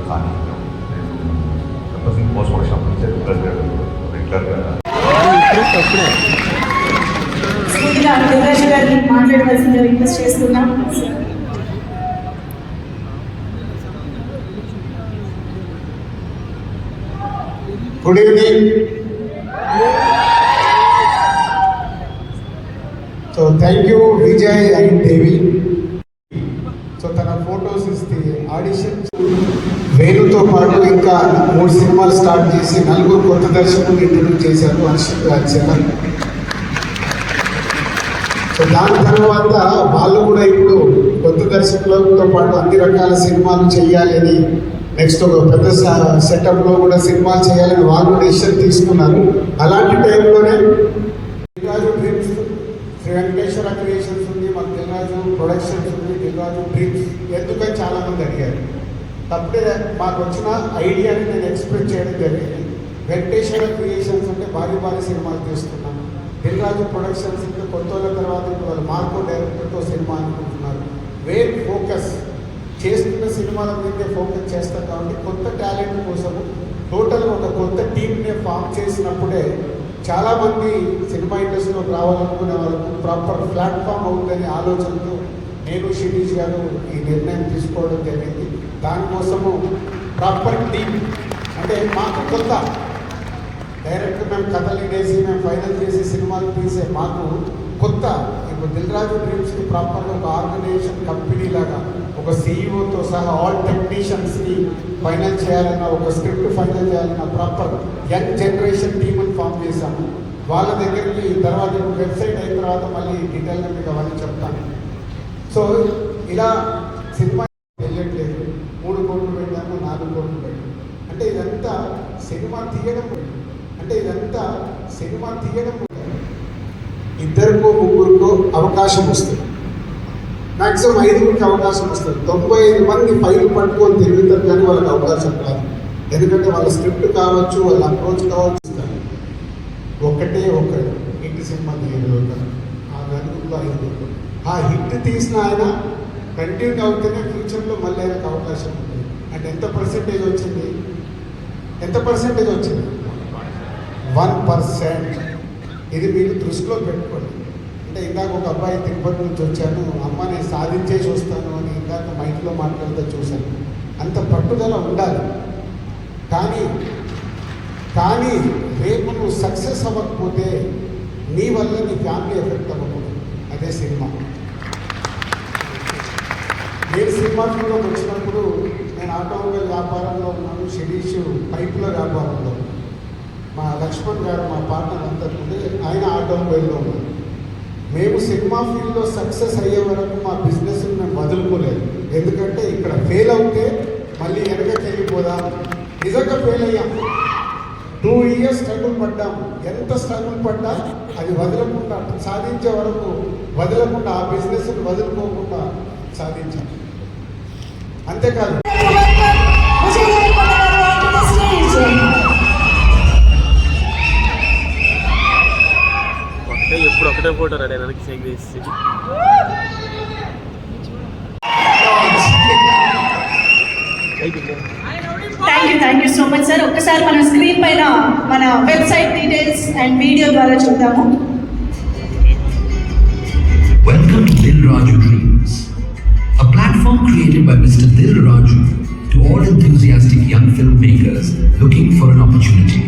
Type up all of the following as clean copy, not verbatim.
సాన్నిధ్యం నేను represent post workshop నుంచి రెగ్యులర్గా దిల్రాజు గారిని మాట్లాడవలసిందిగా రిక్వెస్ట్ చేస్తున్నాం. Good evening. So thank you Vijay and Devi. So తన ఫొటోస్ ఇస్తే ఆడిషన్ వేణుతో పాటు ఇంకా 3 సినిమాలు స్టార్ట్ చేసి 4 కొత్త దర్శకులు ఇంట్రడ్యూస్ చేశారు హర్షిత్ అర్చన. సో దాని తర్వాత వాళ్ళు కూడా ఇప్పుడు కొత్త దర్శకులతో పాటు అన్ని రకాల సినిమాలు చేయాలని, నెక్స్ట్ ఒక పెద్ద సెటప్లో కూడా సినిమాలు చేయాలని వాళ్ళు డెసిషన్ తీసుకున్నారు. అలాంటి టైంలోనే దిల్రాజు డ్రీమ్స్, శ్రీ వెంకటేశ్వర క్రియేషన్స్ ఉంది, మాకు దిల్రాజు ప్రొడక్షన్స్ ఉంది, దిల్రాజు డ్రీమ్స్ ఎందుకని చాలామంది అడిగారు. తప్పుడే మాకు వచ్చిన ఐడియాని నేను ఎక్స్ప్రెస్ చేయడం జరిగింది. వెంకటేశ్వర క్రియేషన్స్ అంటే భారీ భారీ సినిమాలు తీస్తున్నాను, దిల్రాజు ప్రొడక్షన్స్ ఇంకా కొత్త వాళ్ళ తర్వాత ఇప్పుడు వాళ్ళు మార్కో డైరెక్టర్తో సినిమా అనుకుంటున్నారు. వేర్ ఫోకస్ చేస్తున్న సినిమాల మీదే ఫోకస్ చేస్తారు కాబట్టి కొత్త టాలెంట్ కోసము టోటల్గా ఒక కొత్త టీమ్ని ఫామ్ చేసినప్పుడే చాలామంది సినిమా ఇండస్ట్రీలోకి రావాలనుకునే వాళ్ళకు ప్రాపర్ ప్లాట్ఫామ్ అవుతుందనే ఆలోచనతో నేను శిరీష్ గారు ఈ నిర్ణయం తీసుకోవడం జరిగింది. దానికోసము ప్రాపర్ టీమ్ అంటే మాకు కొత్త డైరెక్ట్ మేము కథలు వేసి మేము ఫైనల్ చేసి సినిమాలు తీసే మాకు కొత్త ఇప్పుడు దిల్రాజు డ్రీమ్స్కి ప్రాపర్గా ఒక ఆర్గనైజేషన్ కంపెనీ లాగా ఒక సీఈఓతో సహా ఆల్ టెక్నీషియన్స్కి ఫైనల్ చేయాలన్న, ఒక స్క్రిప్ట్ ఫైనల్ చేయాలన్న ప్రాపర్ యంగ్ జనరేషన్ టీమ్ని ఫామ్ చేశాము. వాళ్ళ దగ్గరికి తర్వాత వెబ్సైట్ అయిన తర్వాత మళ్ళీ డీటెయిల్గా మీకు అవన్నీ చెప్తాను. సో ఇలా సినిమా వెళ్ళట్లేదు, 3 కోట్లు పెట్టాము, 4 కోట్లు పెట్టాము అంటే ఇదంతా సినిమా తీయడం ఇద్దరికో ముగ్గురికో అవకాశం వస్తుంది, మ్యాక్సిమం 5గురికి అవకాశం వస్తుంది. 95 మంది ఫైల్ పట్టుకొని తిరుగుతారు కానీ వాళ్ళకి అవకాశం రాదు. ఎందుకంటే వాళ్ళ స్క్రిప్ట్ కావచ్చు, వాళ్ళ అప్రోచ్ కావచ్చు. ఒకటే ఒకరు హిట్ సినిమా తీయగలుగుతారు. ఆ 5గురికి ఆ హిట్ తీసిన ఆయన కంటిన్యూ అవుతూనే ఫ్యూచర్లో మళ్ళీ ఆయనకు అవకాశం ఉంటుంది. అంటే ఎంత పర్సెంటేజ్ వచ్చింది? 1%. ఇది మీరు దృష్టిలో పెట్టుకోండి. అంటే ఇందాక ఒక అబ్బాయి తిరుపతి నుంచి వచ్చాను, అమ్మ నేను సాధించేసి వస్తాను అని ఇందాక మైక్లో మాట్లాడుతూ చూశాను. అంత పట్టుదల ఉండాలి. కానీ రేపు నువ్వు సక్సెస్ అవ్వకపోతే నీ వల్ల నీ ఫ్యామిలీ ఎఫెక్ట్ అవ్వకూడదు. అదే సినిమా. నేను సినిమా ఫీల్డ్లోకి వచ్చినప్పుడు నేను ఆటోమొబైల్ వ్యాపారంలో ఉన్నాను, శిరీష్ పైపుల వ్యాపారంలో, మా లక్ష్మణ్ గారు మా పార్ట్నర్ అంతకుంటే ఆయన ఆటోమొబైల్లో ఉన్నారు. మేము సినిమా ఫీల్డ్లో సక్సెస్ అయ్యే వరకు మా బిజినెస్ని మేము వదులుకోలేదు. ఎందుకంటే ఇక్కడ ఫెయిల్ అవుతే మళ్ళీ వెనకకి వెళ్ళిపోదాం. నిజంగా ఫెయిల్ అయ్యాం. 2 years స్ట్రగుల్ పడ్డాం. ఎంత స్ట్రగుల్ పడ్డా అది వదలకుండా సాధించే వరకు వదలకుండా ఆ బిజినెస్ని వదులుకోకుండా సాధించాం. అంతేకాదు ఎప్పుడు ఒకటే ఫోటో రెడీ వెనక్కి షేక్ చేసి thank you so much sir. ఒక్కసారి మన స్క్రీన్ పైన మన వెబ్సైట్ డీటెయిల్స్ అండ్ వీడియో ద్వారా చూద్దాము. Welcome to Dilraju Dreams, a platform created by Mr. Dilraju to all enthusiastic young filmmakers looking for an opportunity.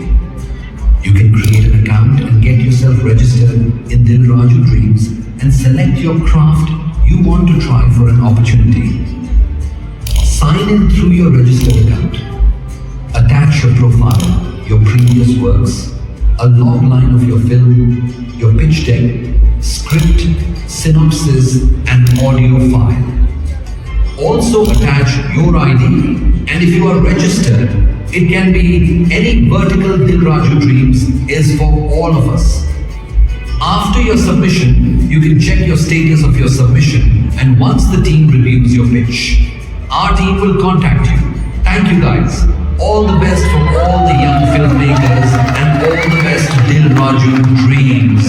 You can create an account and get yourself registered in Dilraju Dreams and select your craft you want to try for an opportunity. Sign in through your registered account. Attach your profile, your previous works, a log line of your film, your pitch deck, script, synopsis, and audio file. Also attach your ID, and if you are registered, it can be any vertical Dilraju Dreams is for all of us. After your submission, you can check your status of your submission, and once the team reviews your pitch, our team will contact you. Thank you guys. All the best for all the young filmmakers and all the best to Dilraju Dreams.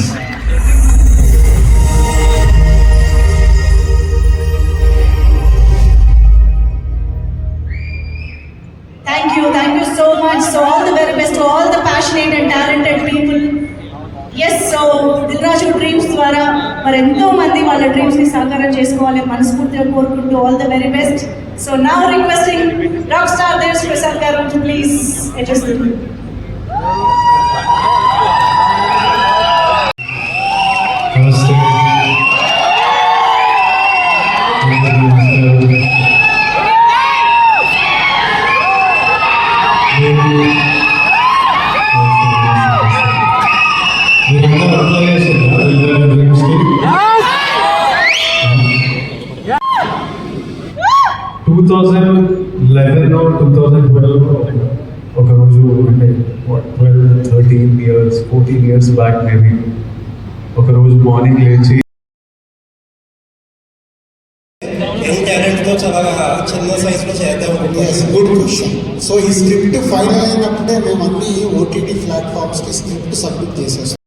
Thank you so much. So all the very best to all the passionate and talented people. Yes, so Dil Raju dreams ద్వారా మరి ఎంతో మంది వాళ్ళ dreams ని సాకారం చేసుకోవాలని మనస్ఫూర్తిగా కోరుకుంటూ all the very best. So now requesting rock star Dev Prasad garu to please address the group. నమస్తే. మీరందరూ అప్లై చేశారా డ్రీమ్స్కి? 2011 2012 ఒక రోజు అంటే 13 ఇయర్స్ 14 ఇయర్స్ బ్యాక్ మేబీ ఒక రోజు మార్నింగ్ లేచి యంగ్ టాలెంట్తో చాలా చిన్న సైజ్లో చేద్దాం గుడ్ క్వశ్చన్. సో ఈ స్క్రిప్ట్ ఫైనల్ అయినప్పుడే మేము అన్ని ఓటీటీ ప్లాట్ఫామ్స్కి స్క్రిప్ట్ సబ్మిట్ చేసేస్తాం.